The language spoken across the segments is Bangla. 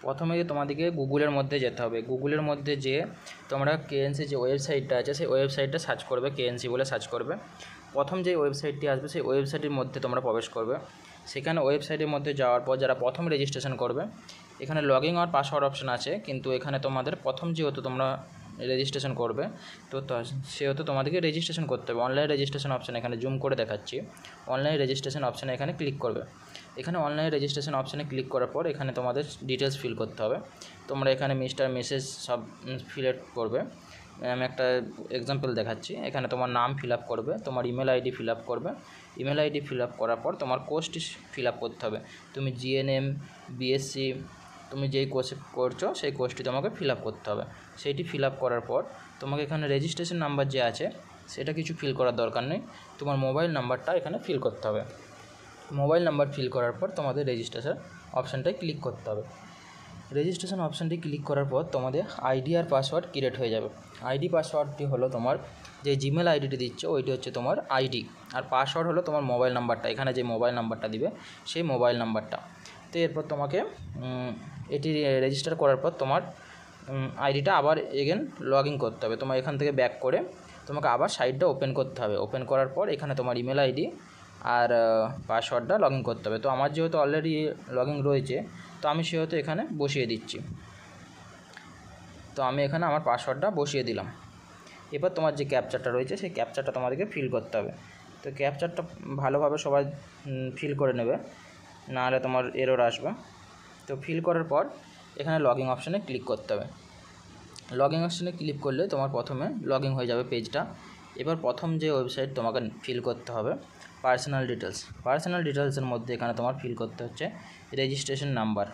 প্রথমে তোমাদেরকে গুগলের মধ্যে যেতে হবে। গুগলের মধ্যে যে তোমরা কেএনসি যে ওয়েবসাইটটা আছে সেই ওয়েবসাইটটা সার্চ করবে, কেএনসি বলে সার্চ করবে। প্রথম যে ওয়েবসাইটটি আসবে সেই ওয়েবসাইটের মধ্যে তোমরা প্রবেশ করবে। সেখানে ওয়েবসাইটের মধ্যে যাওয়ার পর যারা প্রথম রেজিস্ট্রেশন করবে, এখানে লগইন আর পাসওয়ার্ড অপশন আছে, কিন্তু এখানে তোমাদের প্রথম যেহেতু তোমরা রেজিস্ট্রেশন করবে তো সেহেতু তোমাদেরকে রেজিস্ট্রেশন করতে হবে। অনলাইন রেজিস্ট্রেশন অপশান এখানে জুম করে দেখাচ্ছি। অনলাইন রেজিস্ট্রেশন অপশানে এখানে ক্লিক করবে। এখানে অনলাইন রেজিস্ট্রেশন অপশানে ক্লিক করার পর এখানে তোমাদের ডিটেলস ফিল করতে হবে। তোমরা এখানে মিস্টার মেসেজ সব ফিল করবে। আমি একটা এক্সাম্পল দেখাচ্ছি। এখানে তোমার নাম ফিল আপ করবে, তোমার ইমেল আইডি ফিল আপ করবে। ইমেল আইডি ফিল আপ করার পর তোমার কোর্সটি ফিল আপ করতে হবে। তুমি জিএনএম, বিএসসি, তুমি যেই কোর্সে করছো সেই কোর্সটি তোমাকে ফিল আপ করতে হবে। সেইটি ফিল আপ করার পর তোমাকে এখানে রেজিস্ট্রেশন নাম্বার যে আছে সেটা কিছু ফিল করার দরকার নেই, তোমার মোবাইল নাম্বারটা এখানে ফিল করতে হবে। মোবাইল নাম্বার ফিল করার পর তোমাদের রেজিস্ট্রেশন অপশানটায় ক্লিক করতে হবে। রেজিস্ট্রেশন অপশানটি ক্লিক করার পর তোমাদের আইডি আর পাসওয়ার্ড ক্রিয়েট হয়ে যাবে। আইডি পাসওয়ার্ডটি হলো তোমার যে জিমেল আইডিটি দিচ্ছ ওইটি হচ্ছে তোমার আইডি, আর পাসওয়ার্ড হলো তোমার মোবাইল নাম্বারটা, এখানে যে মোবাইল নাম্বারটা দিবে সেই মোবাইল নাম্বারটা। তো এরপর তোমাকে এটি রেজিস্টার করার পর তোমার আইডিটা আবার এগেন লগ ইন করতে হবে। তোমার এখান থেকে ব্যাক করে তোমাকে আবার সাইটটা ওপেন করতে হবে। ওপেন করার পর এখানে তোমার ইমেল আইডি আর পাসওয়ার্ডটা লগ ইন করতে হবে। তো আমার যেহেতু অলরেডি লগ ইন রয়েছে তো আমি সেহেতু এখানে বসিয়ে দিচ্ছি। তো আমি এখানে আমার পাসওয়ার্ডটা বসিয়ে দিলাম। এবার তোমার যে ক্যাপচারটা রয়েছে সেই ক্যাপচারটা তোমাদেরকে ফিল করতে হবে। তো ক্যাপচারটা ভালোভাবে সবাই ফিল করে নেবে, নাহলে তোমার এরর আসবে। তো ফিল করার পর এখানে লগ ইন অপশানে ক্লিক করতে হবে। লগ ইন অপশানে ক্লিক করলে তোমার প্রথমে লগ ইন হয়ে যাবে পেজটা। এবার প্রথম যে ওয়েবসাইট তোমাকে ফিল করতে হবে পার্সোনাল ডিটেলস। পার্সোনাল ডিটেলসের মধ্যে এখানে তোমার ফিল করতে হচ্ছে রেজিস্ট্রেশন নাম্বার।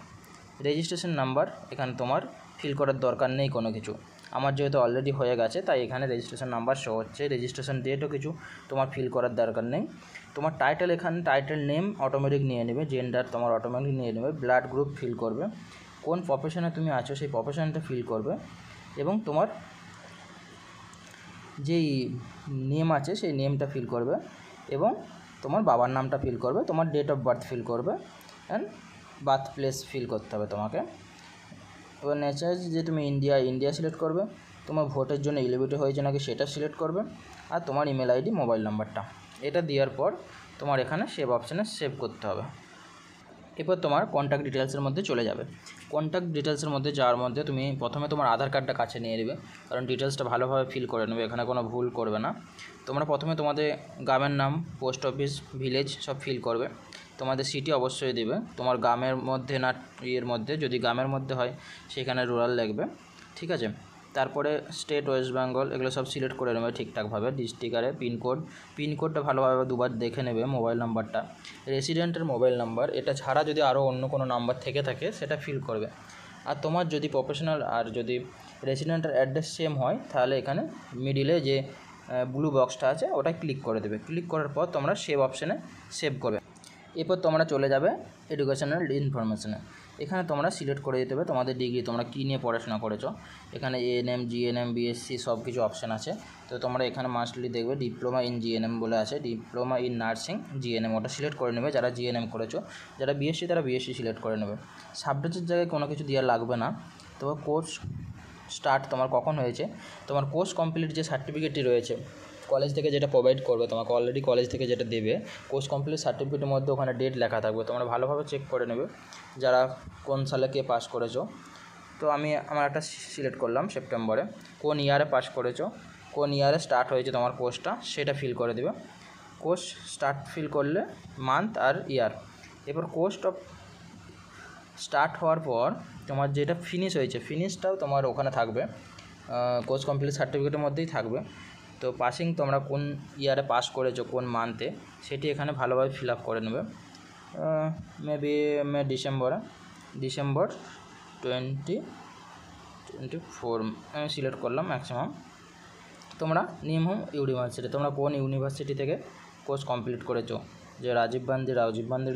রেজিস্ট্রেশন নাম্বার এখানে তোমার ফিল করার দরকার নেই কোনো কিছু, আমার যেহেতু অলরেডি হয়ে গেছে তাই এখানে রেজিস্ট্রেশন নাম্বার শো হচ্ছে। রেজিস্ট্রেশন ডেটও কিছু তোমার ফিল করার দরকার নেই। তোমার টাইটেল এখানে টাইটেল নেম অটোমেটিক নিয়ে নেবে, জেন্ডার তোমার অটোমেটিক নিয়ে নেবে, ব্লাড গ্রুপ ফিল করবে, কোন প্রফেশনে তুমি আছো সেই প্রফেশনটা ফিল করবে, এবং তোমার যেই নেম আছে সেই নেমটা ফিল করবে, এবং তোমার বাবার নামটা ফিল করবে, তোমার ডেট অফ বার্থ ফিল করবে, অ্যান্ড বার্থ প্লেস ফিল করতে হবে তোমাকে। এবার নেচার যে তুমি ইন্ডিয়া সিলেক্ট করবে, তোমার ভোটের জন্য এলিজিবল হয়েছে নাকি সেটা সিলেক্ট করবে, আর তোমার ইমেল আইডি মোবাইল নাম্বারটা এটা দেওয়ার পর তোমার এখানে সেভ অপশানে সেভ করতে হবে। এরপর তোমার কন্ট্যাক্ট ডিটেলসের মধ্যে চলে যাবে। কন্ট্যাক্ট ডিটেলসের মধ্যে যাওয়ার মধ্যে তুমি প্রথমে তোমার আধার কার্ডটা কাছে নিয়ে নেবে, কারণ ডিটেলসটা ভালোভাবে ফিল করে নেবে, এখানে কোনো ভুল করবে না। তোমরা প্রথমে তোমাদের গ্রামের নাম, পোস্ট অফিস, ভিলেজ সব ফিল করবে। তোমাদের সিটি অবশ্যই দেবে, তোমার গ্রামের মধ্যে না ইয়ের মধ্যে, যদি গ্রামের মধ্যে হয় সেখানে রুরাল লাগবে, ঠিক আছে। তারপরে স্টেট ওয়েস্ট বেঙ্গল এগুলো সব সিলেক্ট করে নেবে ঠিকঠাকভাবে। ডিস্ট্রিক্টারে পিনকোডটা ভালোভাবে দুবার দেখে নেবে, মোবাইল নাম্বারটা, রেসিডেন্টের মোবাইল নাম্বার, এটা ছাড়া যদি আরও অন্য কোনো নাম্বার থেকে থাকে সেটা ফিল করবে। আর তোমার যদি প্রফেশনাল আর যদি রেসিডেন্টের অ্যাড্রেস সেম হয় তাহলে এখানে মিডিলে যে ব্লু বক্সটা আছে ওটাই ক্লিক করে দেবে। ক্লিক করার পর তোমরা সেভ অপশানে সেভ করবে। এরপর তোমরা চলে যাবে এডুকেশনাল ইনফরমেশনে। এখানে তোমরা সিলেক্ট করে দিতে হবে তোমাদের ডিগ্রি, তোমরা কী নিয়ে পড়াশোনা করেছো। এখানে এএনএম, জিএনএম, বিএসসি সব কিছু অপশান আছে। তো তোমরা এখানে মাস্টলি দেখবে ডিপ্লোমা ইন জিএনএম বলে আছে, ডিপ্লোমা ইন নার্সিং জিএনএম ওটা সিলেক্ট করে নেবে যারা জিএনএম করেছো। যারা বিএসসি তারা বিএসসি সিলেক্ট করে নেবে। সাবজেক্টের জায়গায় কোনো কিছু দেওয়া লাগবে না। তো কোর্স স্টার্ট তোমার কখন হয়েছে, তোমার কোর্স কমপ্লিট যে সার্টিফিকেটটি রয়েছে কলেজ থেকে যেটা প্রোভাইড করবে তোমাকে, অলরেডি কলেজ থেকে যেটা দেবে কোর্স কমপ্লিট সার্টিফিকেটের মধ্যে ওখানে ডেট লেখা থাকবে, তোমরা ভালোভাবে চেক করে নেবে যারা কোন সালে কে পাস করেছো। তো আমি আমার একটা সিলেক্ট করলাম সেপ্টেম্বরে, কোন ইয়ারে পাস করেছো, কোন ইয়ারে স্টার্ট হয়েছে তোমার কোর্সটা সেটা ফিল করে দেবে। কোর্স স্টার্ট ফিল করলে মান্থ আর ইয়ার। এরপর কোর্স অফ স্টার্ট হওয়ার পর তোমার যেটা ফিনিশ হয়েছে ফিনিশটাও তোমার ওখানে থাকবে, কোর্স কমপ্লিট সার্টিফিকেটের মধ্যেই থাকবে। তো পাসিং তোমরা কোন ইয়ারে পাস করেছো কোন মান্থে সেটি এখানে ভালোভাবে ফিল আপ করে নেবে। মেবি ডিসেম্বর 2024 আমি সিলেক্ট করলাম ম্যাক্সিমাম। তোমরা নিম হোম ইউনিভার্সিটি, তোমরা কোন ইউনিভার্সিটি থেকে কোর্স কমপ্লিট করেছো, যে রাজীব গান্ধী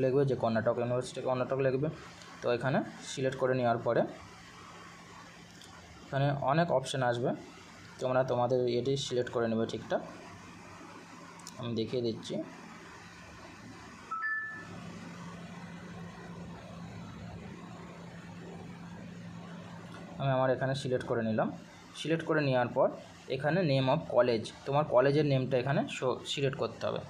লিখবে, যে কর্ণাটক ইউনিভার্সিটি কর্ণাটক লিখবে। তো এখানে সিলেক্ট করে নেওয়ার পরে এখানে অনেক অপশান আসবে, তোমরা তোমাদের এটি সিলেক্ট করে নেবে ঠিকঠাক। আমি দেখিয়ে দিচ্ছি। আমি আমার এখানে সিলেক্ট করে নিলাম। সিলেক্ট করে নেওয়ার পর এখানে নেম অফ কলেজ, তোমার কলেজের নেমটা এখানে সিলেক্ট করতে হবে।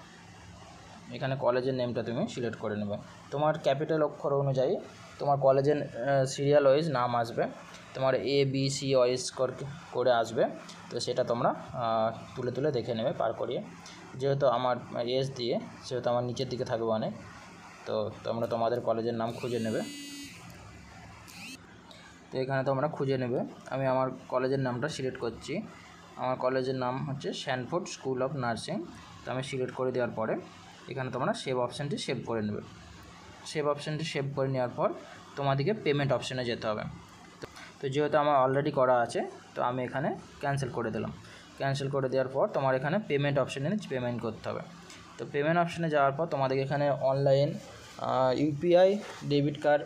এখানে কলেজের নেমটা তুমি সিলেক্ট করে নেবে। তোমার ক্যাপিটাল অক্ষর অনুযায়ী তোমার কলেজের সিরিয়াল ওয়াইজ নাম আসবে, তোমার ABC ওয়াইজ করে আসবে। তো সেটা তোমরা তুলে তুলে দেখে নেবে পার করিয়ে। যেহেতু আমার এস দিয়ে, সেহেতু আমার নিচের দিকে থাকবে অনেক, তো তোমরা তোমাদের কলেজের নাম খুঁজে নেবে। তো এখানে তোমরা খুঁজে নেবে। আমি আমার কলেজের নামটা সিলেক্ট করছি। আমার কলেজের নাম হচ্ছে স্যানফোর্ড স্কুল অফ নার্সিং। তো আমি সিলেক্ট করে দেওয়ার পরে এখানে তোমরা সেভ অপশানটি সেভ করে নেবে। সেভ অপশানটি সেভ করে নেওয়ার পর তোমাদেরকে পেমেন্ট অপশানে যেতে হবে। তো যেহেতু আমার অলরেডি করা আছে, তো আমি এখানে ক্যান্সেল করে দিলাম। ক্যান্সেল করে দেওয়ার পর তোমার এখানে পেমেন্ট অপশানে পেমেন্ট করতে হবে। তো পেমেন্ট অপশানে যাওয়ার পর তোমাদের এখানে online UPI, debit card,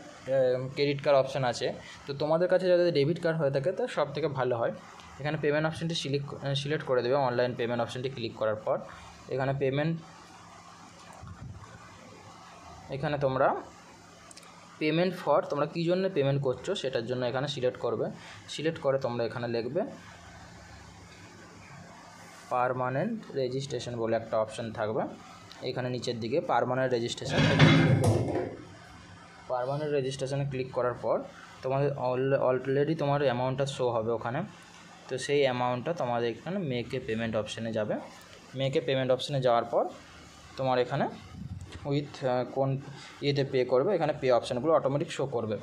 credit card option আছে। তো তোমাদের কাছে যদি ডেবিট কার্ড হয়ে থাকে তো সব থেকে ভালো হয়। এখানে পেমেন্ট অপশানটি সিলেক্ট করে দেবে। অনলাইন পেমেন্ট অপশানটি ক্লিক করার পর এখানে এখানে তোমরা পেমেন্ট ফর, তোমরা কী জন্য পেমেন্ট করছো সেটার জন্য এখানে সিলেক্ট করবে। সিলেক্ট করে তোমরা এখানে লিখবে পার্মানেন্ট রেজিস্ট্রেশন বলে একটা অপশান থাকবে। এখানে নিচের দিকে পার্মানেন্ট রেজিস্ট্রেশনে ক্লিক করার পর তোমাদের অলরেডি তোমার অ্যামাউন্টটা শো হবে ওখানে। তো সেই অ্যামাউন্টটা তোমাদের এখানে মেকে পেমেন্ট অপশানে যাবে। মেকে পেমেন্ট অপশানে যাওয়ার পর তোমার এখানে উইথ কোন ইয়েতে পে করবে, এখানে পে অপশানগুলো অটোমেটিক শো করবে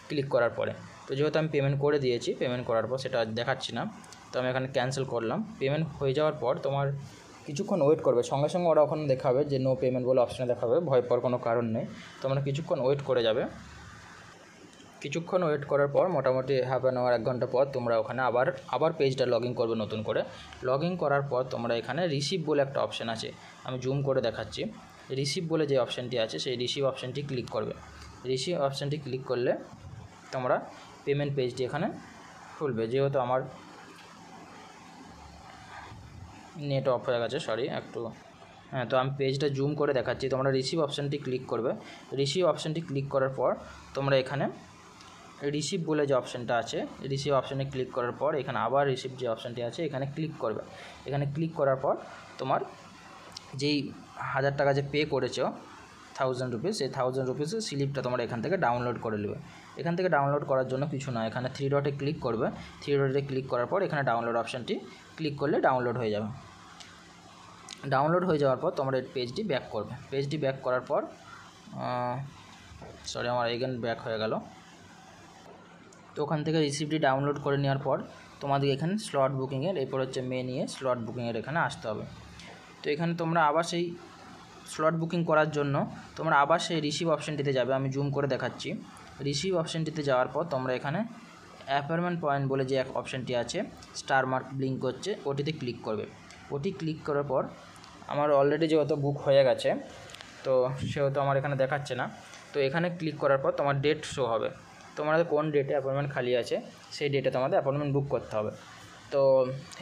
ক্লিক করার পরে। তো যেহেতু আমি পেমেন্ট করে দিয়েছি, পেমেন্ট করার পর সেটা দেখাচ্ছি না, তো আমি এখানে ক্যান্সেল করলাম। পেমেন্ট হয়ে যাওয়ার পর তোমার কিছুক্ষণ ওয়েট করবে, সঙ্গে সঙ্গে ওরা ওখানে দেখাবে যে নো পেমেন্ট বলে অপশানে দেখাবে। ভয় পাওয়ার কোনো কারণ নেই, তোমরা কিছুক্ষণ ওয়েট করে যাবে। কিছুক্ষণ ওয়েট করার পর মোটামুটি হাফ অ্যান আওয়ার 1 ঘন্টা পর তোমরা ওখানে আবার পেজটা লগ ইন করবে নতুন করে। লগ ইন করার পর তোমরা এখানে রিসিভ বলে একটা অপশান আছে, আমি জুম করে দেখাচ্ছি। রিসিভ বলে যে অপশানটি আছে সেই রিসিভ অপশানটি ক্লিক করবে। রিসিভ অপশানটি ক্লিক করলে তোমরা পেমেন্ট পেজটি এখানে খুলবে। যেহেতু আমার নেট অফ হয়ে গেছে, সরি একটু, তো আমি পেজটা জুম করে দেখাচ্ছি। তোমরা রিসিভ অপশানটি ক্লিক করবে। রিসিভ অপশানটি ক্লিক করার পর তোমরা এখানে রিসিভ বলে যে অপশানটা আছে, রিসিভ অপশানে ক্লিক করার পর এখানে আবার রিসিভ যে অপশানটি আছে এখানে ক্লিক করবে। এখানে ক্লিক করার পর তোমার যেই 1000 টাকা যে পে করেছো 1000 রুপিস, সেই 1000 রুপিসের স্লিপটা তোমরা এখান থেকে ডাউনলোড করে নেবে। এখান থেকে ডাউনলোড করার জন্য কিছু না, এখানে 3 ডটে ক্লিক করবে। 3 ডটে ক্লিক করার পর এখানে ডাউনলোড অপশানটি ক্লিক করলে ডাউনলোড হয়ে যাবে। ডাউনলোড হয়ে যাওয়ার পর তোমরা এই পেজটি ব্যাক করবে। পেজটি ব্যাক করার পর সরি আমার এগেন ব্যাক হয়ে গেল। তো ওখান থেকে রিসিপ্টটি ডাউনলোড করে নেওয়ার পর তোমাদের এখানে স্লট বুকিংয়ের, এরপর হচ্ছে মেনিয়ে স্লট বুকিংয়ের এখানে আসতে হবে। তো এখানে তোমরা আবার সেই স্লট বুকিং করার জন্য তোমরা আবার সেই রিসিভ অপশানটিতে যাবে। আমি জুম করে দেখাচ্ছি। রিসিভ অপশানটিতে যাওয়ার পর তোমরা এখানে অ্যাপয়েন্টমেন্ট পয়েন্ট বলে যে এক অপশানটি আছে, স্টার মার্ক ব্লিঙ্ক করছে, ওটিতে ক্লিক করবে। ওটি ক্লিক করার পর আমার অলরেডি যেহেতু বুক হয়ে গেছে, তো সেহেতু আমার এখানে দেখাচ্ছে না। তো এখানে ক্লিক করার পর তোমার ডেট শো হবে, তোমাদের কোন ডেটে অ্যাপয়েন্টমেন্ট খালি আছে সেই ডেটে তোমাদের অ্যাপয়েন্টমেন্ট বুক করতে হবে। তো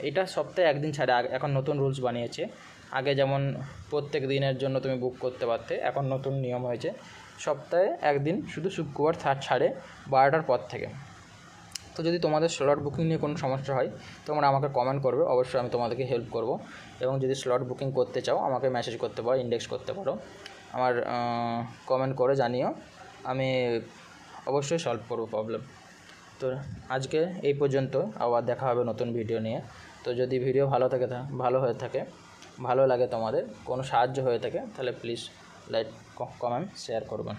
এটা সপ্তাহে 1 দিন ছাড়ে এখন নতুন রুলস বানিয়েছে। আগে যেমন প্রত্যেক দিনের জন্য তুমি বুক করতে পারতে, এখন নতুন নিয়ম হয়েছে সপ্তাহে 1 দিন, শুধু শুক্রবার ছাড়ে 12টার পর থেকে। তো যদি তোমাদের স্লট বুকিং নিয়ে কোনো সমস্যা হয় তোমরা আমাকে কমেন্ট করবে, অবশ্যই আমি তোমাদেরকে হেল্প করব। এবং যদি স্লট বুকিং করতে চাও আমাকে মেসেজ করতে পারো, ইনবক্স করতে পারো, আমার কমেন্ট করে জানিও, আমি অবশ্যই সলভ করব প্রবলেম। তো আজকে এই পর্যন্ত, আবার দেখা হবে নতুন ভিডিও নিয়ে। তো যদি ভিডিও ভালো লাগে তোমাদের, কোনো সাহায্য হয়ে থাকে তাহলে প্লিজ লাইক, কমেন্ট, শেয়ার করবেন।